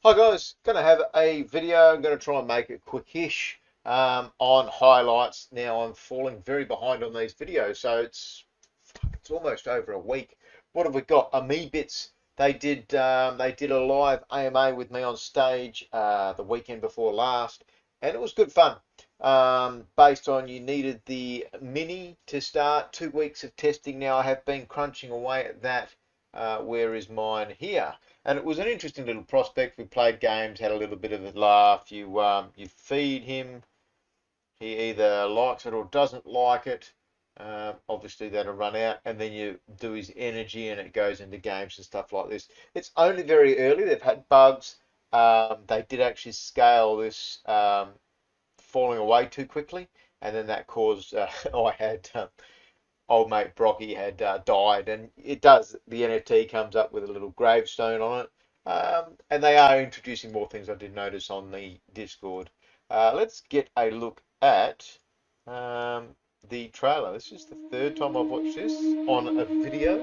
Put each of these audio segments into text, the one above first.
Hi guys, going to have a video. I'm going to try and make it quickish on highlights. Now I'm falling very behind on these videos, so it's almost over a week. What have we got? Amoebits. They did a live AMA with me on stage the weekend before last, and it was good fun. Based on you needed the mini to start 2 weeks of testing. Now I have been crunching away at that. Where is mine? Here. And it was an interesting little prospect. We played games, had a little bit of a laugh. You feed him, he either likes it or doesn't like it. Obviously that'll run out, and then you do his energy, and it goes into games and stuff like this. It's only very early. They've had bugs. They did actually scale this falling away too quickly, and then that caused I had old mate Brocky had died, and it does. The NFT comes up with a little gravestone on it, and they are introducing more things. I did notice on the Discord. Let's get a look at the trailer. This is the third time I've watched this on a video.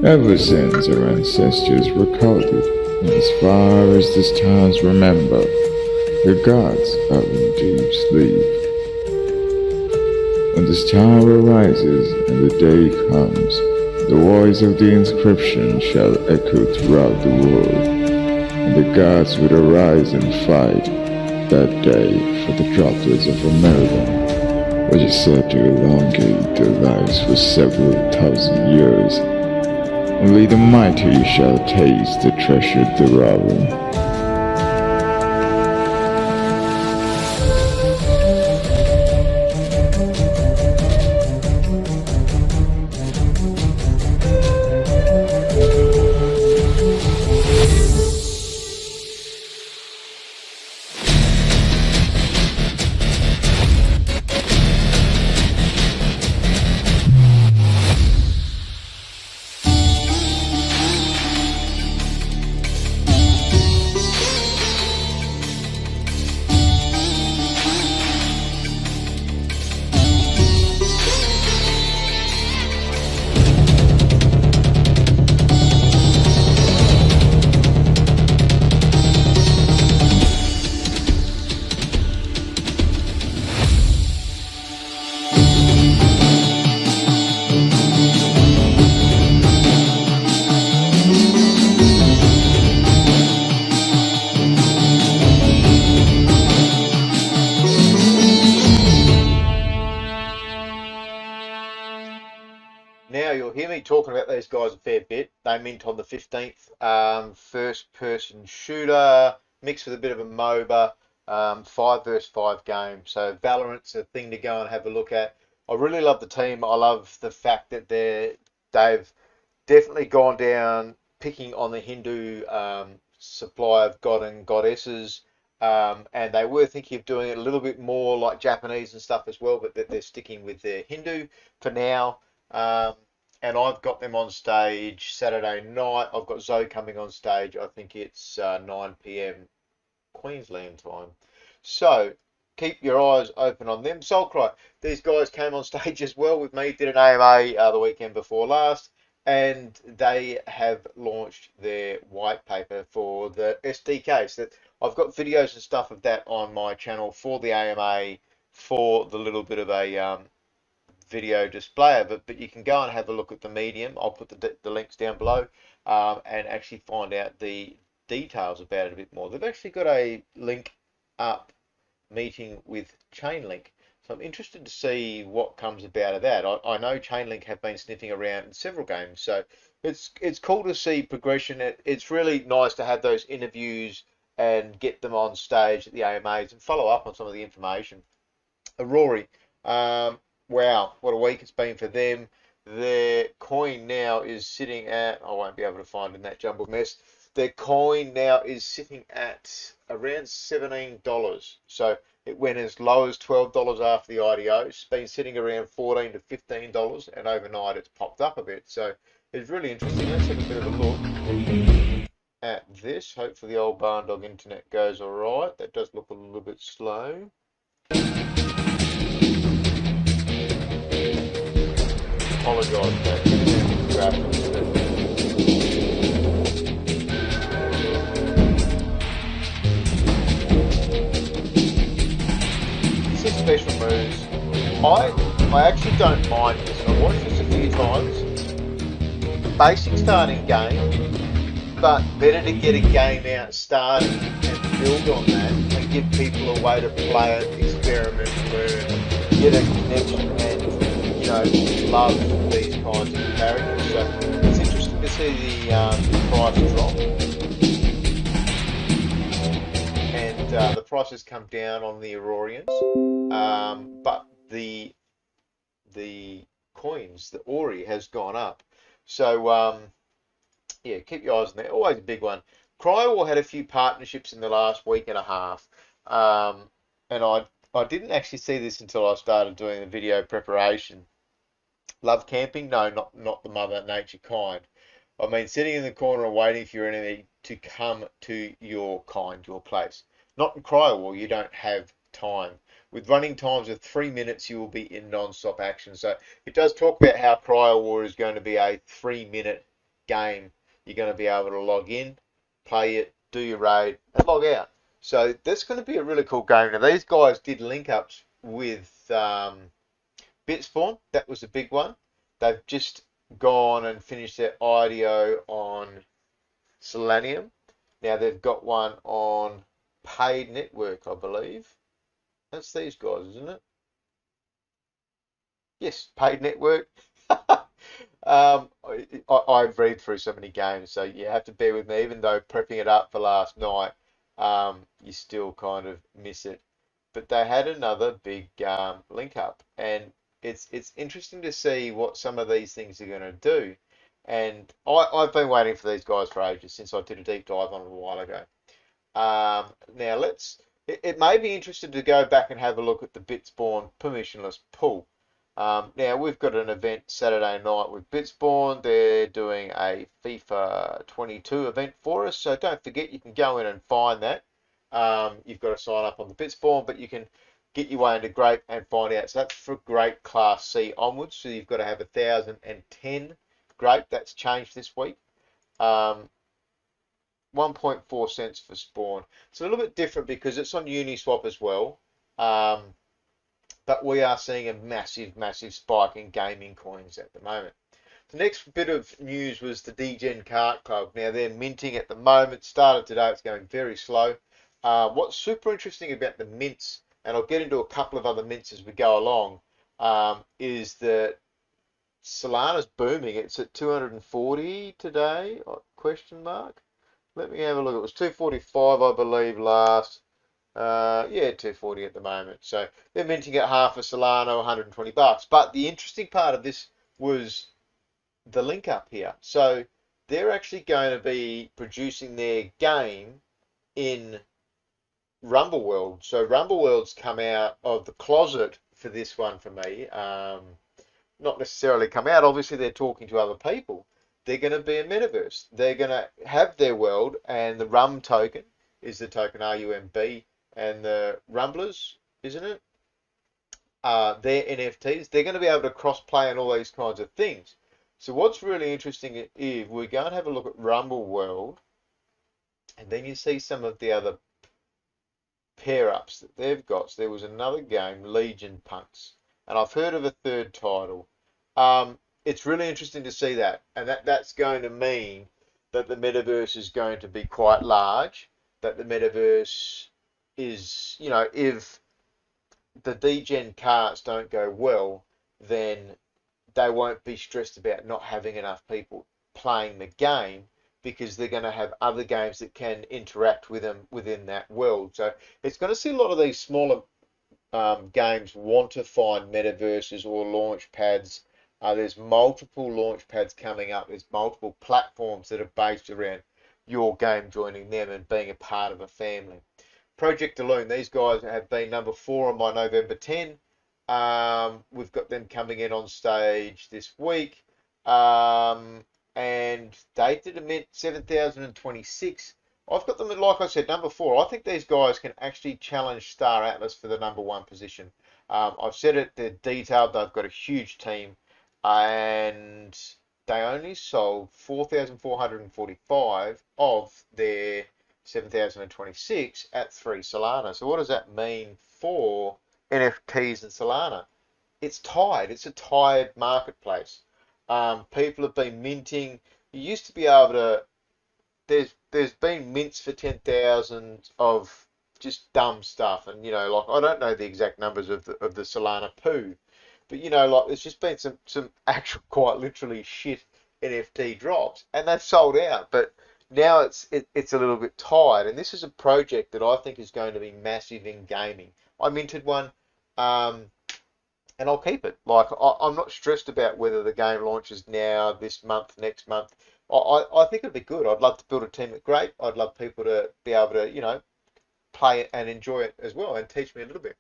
Ever since our ancestors recorded, and as far as the stars remember, the gods are in deep sleep. When the star arises and the day comes, the voice of the inscription shall echo throughout the world, and the gods will arise and fight that day for the droplets of a melanin, which is said to elongate their lives for several thousand years. Only the mighty shall taste the treasure thereof. Now you'll hear me talking about these guys a fair bit. They mint on the 15th. First-person shooter mixed with a bit of a MOBA. 5 versus 5 game. So Valorant's a thing to go and have a look at. I really love the team. I love the fact that they've definitely gone down picking on the Hindu supply of god and goddesses. And they were thinking of doing it a little bit more like Japanese and stuff as well, but that they're sticking with their Hindu for now. And I've got them on stage Saturday night. I've got Zoe coming on stage. I think it's 9 p.m. Queensland time. So keep your eyes open on them. SolCry. These guys came on stage as well with me. Did an AMA the weekend before last, and they have launched their white paper for the SDK. So I've got videos and stuff of that on my channel for the AMA, for the little bit of a video displayer, but you can go and have a look at the Medium. I'll put the links down below, and actually find out the details about it a bit more. They've actually got a link up meeting with Chainlink, so I'm interested to see what comes about of that. I know Chainlink have been sniffing around in several games, so it's cool to see progression. It's really nice to have those interviews and get them on stage at the AMAs and follow up on some of the information. Aurory, wow, what a week it's been for them. Their coin now is sitting at, I won't be able to find in that jumbled mess. Their coin now is sitting at around $17. So it went as low as $12 after the IDO. It's been sitting around $14 to $15, and overnight it's popped up a bit. So it's really interesting. Let's have a bit of a look at this. Hopefully the old Barndog internet goes all right. That does look a little bit slow. guys go. Give me them graphics. This is special moves. I actually don't mind this. I've watched this a few times. Basic starting game, but better to get a game out started and build on that and give people a way to play it, experiment, learn, get a connection and, you know, love these kinds of characters. So it's interesting to see the price drop. And the price has come down on the Aurorians, but the coins, the Aurory has gone up. So yeah, keep your eyes on that. Always a big one. Cryowar had a few partnerships in the last week and a half, and I didn't actually see this until I started doing the video preparation. Love camping? No, not the Mother Nature kind. I mean, sitting in the corner and waiting for your enemy to come to your kind, your place. Not in Cryowar, you don't have time. With running times of 3 minutes, you will be in non-stop action. So it does talk about how Cryowar is going to be a 3-minute game. You're going to be able to log in, play it, do your raid, and log out. So that's going to be a really cool game. Now, these guys did link ups with Bitspawn. That was a big one. They've just gone and finished their IDO on Solana. Now they've got one on Paid Network, I believe. That's these guys, isn't it? Yes, Paid Network. I read through so many games, so you have to bear with me. Even though prepping it up for last night, you still kind of miss it. But they had another big link up, and it's interesting to see what some of these things are going to do. And I've been waiting for these guys for ages, since I did a deep dive on it a while ago. Now it may be interesting to go back and have a look at the Bitspawn permissionless pool. Now we've got an event Saturday night with Bitspawn. They're doing a FIFA 22 event for us, so don't forget you can go in and find that. You've got to sign up on the Bitspawn, but you can get your way into Grape and find out. So that's for Grape Class C onwards. So you've got to have 1,010 Grape. That's changed this week. 1.4 cents for Spawn. It's a little bit different because it's on Uniswap as well. But we are seeing a massive spike in gaming coins at the moment. The next bit of news was the Degen Kart Club. Now they're minting at the moment. Started today. It's going very slow. What's super interesting about the mints, and I'll get into a couple of other mints as we go along, is that Solana's booming. It's at 240 today? Question mark. Let me have a look. It was 245, I believe, last. Yeah, 240 at the moment. So they're minting at half a Solana, 120 bucks. But the interesting part of this was the link up here. So they're actually going to be producing their game in Rumble World. So Rumble World's come out of the closet for this one for me. Not necessarily come out. Obviously, they're talking to other people. They're going to be a metaverse. They're going to have their world, and the RUM token is the token RUMB, and the Rumblers, isn't it? Their NFTs. They're going to be able to cross-play and all these kinds of things. So what's really interesting is we're going to have a look at Rumble World, and then you see some of the other pair-ups that they've got. So there was another game, Legion Punks, and I've heard of a third title. It's really interesting to see that, and that's going to mean that the metaverse is going to be quite large, that the metaverse is, you know, if the Degen carts don't go well, then they won't be stressed about not having enough people playing the game, because they're going to have other games that can interact with them within that world. So it's going to see a lot of these smaller games want to find metaverses or launch pads. There's multiple launch pads coming up. There's multiple platforms that are based around your game joining them and being a part of a family. Project Eluune, these guys have been number 4 on my November 10. We've got them coming in on stage this week. And they did a mint 7,026. I've got them at, like I said, number 4. I think these guys can actually challenge Star Atlas for the number 1 position. I've said it, they're detailed. They've got a huge team. and they only sold 4,445 of their 7,026 at 3 Solana. So what does that mean for NFTs and Solana? It's tied. It's a tied marketplace. People have been minting. You used to be able to. There's been mints for 10,000 of just dumb stuff, and like I don't know the exact numbers of the Solana poo, but like there's just been some actual quite literally shit NFT drops, and they've sold out. But now it's a little bit tired, and this is a project that I think is going to be massive in gaming. I minted one. Um, and I'll keep it. Like I'm not stressed about whether the game launches now, this month, next month. I think it'd be good. I'd love to build a team at Great. I'd love people to be able to, play it and enjoy it as well and teach me a little bit.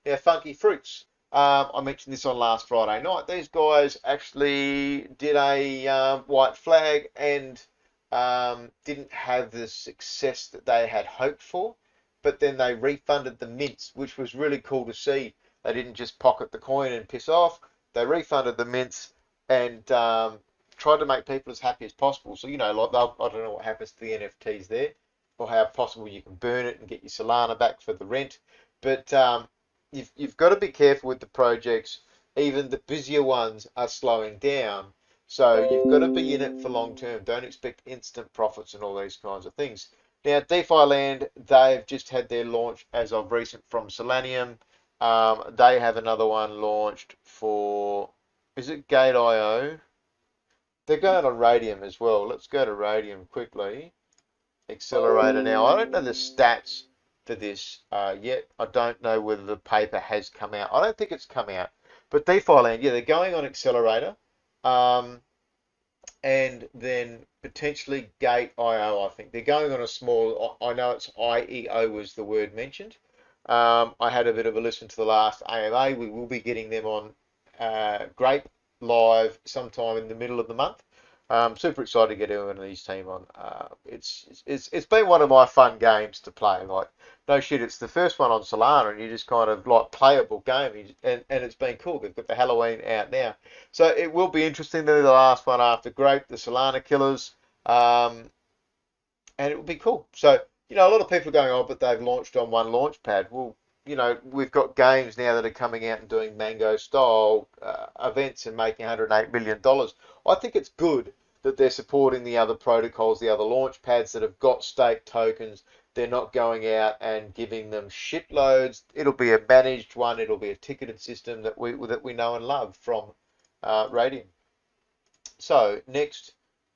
Now, Funky Fruits. I mentioned this on last Friday night. These guys actually did a white flag and didn't have the success that they had hoped for, but then they refunded the mints, which was really cool to see. They didn't just pocket the coin and piss off. They refunded the mints and tried to make people as happy as possible. So, like I don't know what happens to the NFTs there, or how possible you can burn it and get your Solana back for the rent. But you've got to be careful with the projects. Even the busier ones are slowing down. So you've got to be in it for long term. Don't expect instant profits and all these kinds of things. Now, DeFi Land, they've just had their launch as of recent from Solanium. They have another one launched for, is it Gate.io? They're going on Radium as well. Let's go to Radium quickly. Accelerator now. I don't know the stats for this yet. I don't know whether the paper has come out. I don't think it's come out. But DeFi Land, yeah, they're going on Accelerator. And then potentially Gate.io, I think. They're going on a small, I know it's IEO was the word mentioned. I had a bit of a listen to the last AMA. We will be getting them on Grape live sometime in the middle of the month. Super excited to get Eluune and his team on. It's been one of my fun games to play. Like no shit, it's the first one on Solana, and you just kind of like playable game, and it's been cool. They've got the Halloween out now, so it will be interesting. They're the last one after Grape, the Solana Killers, and it will be cool. So a lot of people are going, oh, but they've launched on one launch pad. Well, we've got games now that are coming out and doing Mango style events and making $108 million. I think it's good that they're supporting the other protocols, the other launch pads that have got stake tokens. They're not going out and giving them shitloads. It'll be a managed one. It'll be a ticketed system that we know and love from Radium. So next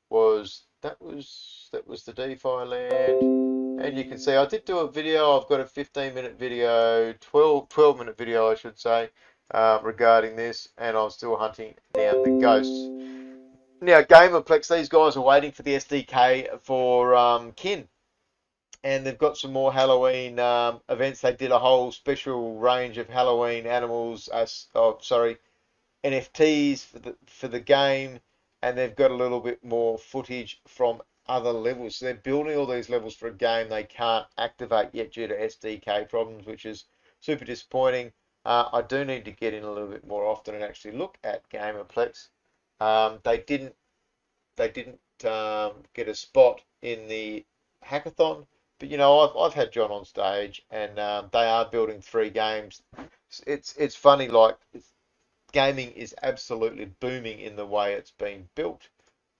was the DeFi land. And you can see I did do a video. I've got a 15-minute video, 12-minute video, I should say, regarding this. And I'm still hunting down the ghosts. Now, Gamerplex, these guys are waiting for the SDK for Kin. And they've got some more Halloween events. They did a whole special range of Halloween animals. NFTs for the game. And they've got a little bit more footage from other levels. So they're building all these levels for a game they can't activate yet due to SDK problems, which is super disappointing. I do need to get in a little bit more often and actually look at Gamerplex. They didn't get a spot in the hackathon, but I've had John on stage, and they are building 3 games. It's funny, like gaming is absolutely booming in the way it's been built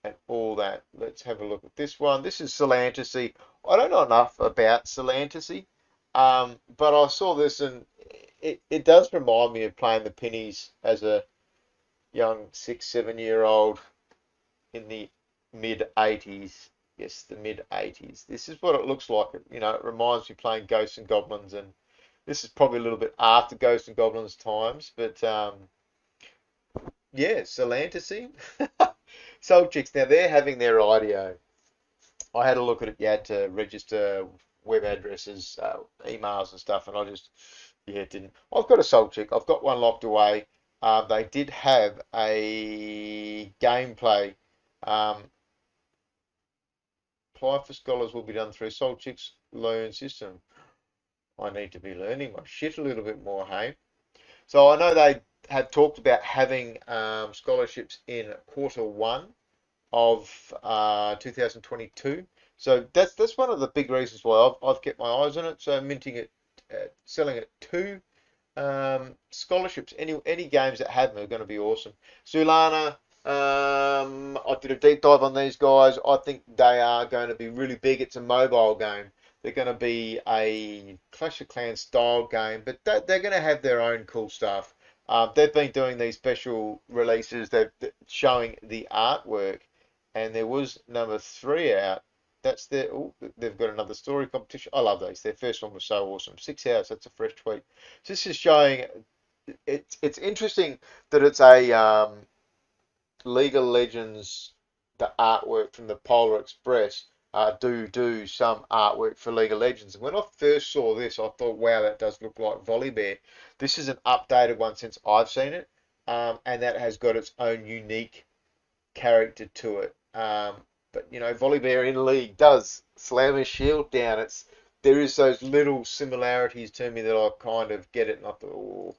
and all that. Let's have a look at this one. This is Solantasy. I don't know enough about Solantasy, but I saw this and it does remind me of playing the pennies as a young 6, 7-year-old in the mid 80s. Yes, the mid 80s. This is what it looks like. It reminds me playing Ghosts and Goblins, and this is probably a little bit after Ghosts and Goblins times, but yeah, Solantasy. SolChicks, now they're having their IDO. I had a look at it. You had to register web addresses, emails and stuff, and it didn't. I've got a SolChick. I've got one locked away. They did have a gameplay. Apply for scholars will be done through SolChicks learn system. I need to be learning my shit a little bit more, hey? So I know had talked about having scholarships in Q1 of 2022. So that's one of the big reasons why I've kept my eyes on it. So minting it, selling it to scholarships. Any games that have them are going to be awesome. Zoolana, I did a deep dive on these guys. I think they are going to be really big. It's a mobile game. They're going to be a Clash of Clans style game, but they're going to have their own cool stuff. They've been doing these special releases. They're showing the artwork, and there was number 3 out. That's their. Oh, they've got another story competition. I love these. Their first one was so awesome. 6 hours. That's a fresh tweet. So this is showing. It's interesting that it's a League of Legends, the artwork from the Polar Express. Do some artwork for League of Legends. And when I first saw this, I thought, wow, that does look like Volibear. This is an updated one since I've seen it, and that has got its own unique character to it. But you know, Volibear in League does slam his shield down. There is those little similarities to me that I kind of get it, and I thought, oh,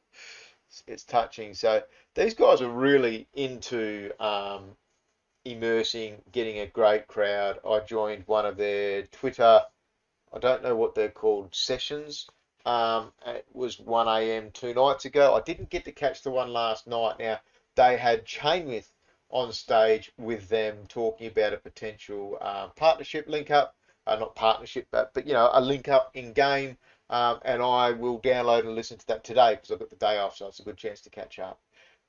it's touching. So these guys are really into immersing, getting a great crowd. I joined one of their Twitter, I don't know what they're called, sessions. It was 1 a.m. 2 nights ago. I didn't get to catch the one last night. Now, they had ChainMyth on stage with them talking about a potential partnership link up. Not partnership, but you know, a link up in game. And I will download and listen to that today because I've got the day off, so it's a good chance to catch up.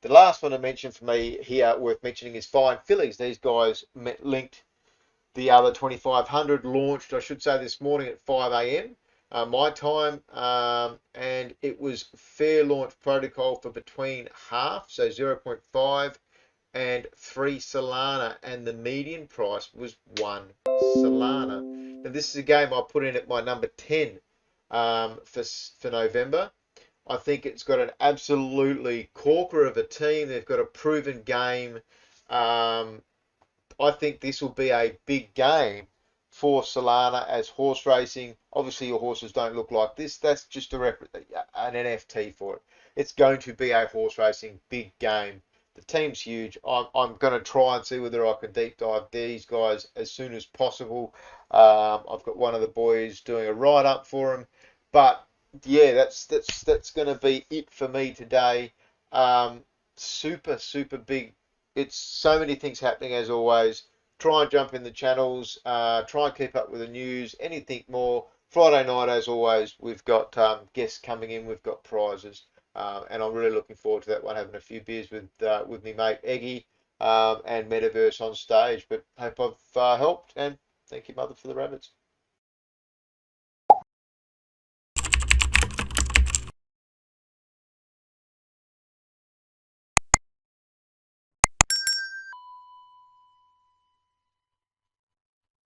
The last one to mention for me here, worth mentioning, is Fine Fillies. These guys linked the other 2500, launched, I should say, this morning at 5 a.m. My time, and it was fair launch protocol for between half, so 0.5 and 3 Solana, and the median price was 1 Solana. Now this is a game I put in at my number 10 for November. I think it's got an absolutely corker of a team. They've got a proven game. I think this will be a big game for Solana as horse racing. Obviously, your horses don't look like this. That's just an NFT for it. It's going to be a horse racing big game. The team's huge. I'm going to try and see whether I can deep dive these guys as soon as possible. I've got one of the boys doing a write up for them, but yeah, that's going to be it for me today. Super big. It's so many things happening as always. Try and jump in the channels. Try and keep up with the news. Anything more. Friday night, as always, we've got guests coming in. We've got prizes, and I'm really looking forward to that one. Having a few beers with me mate Eggy and Metaverse on stage. But hope I've helped, and thank you, Mother, for the rabbits.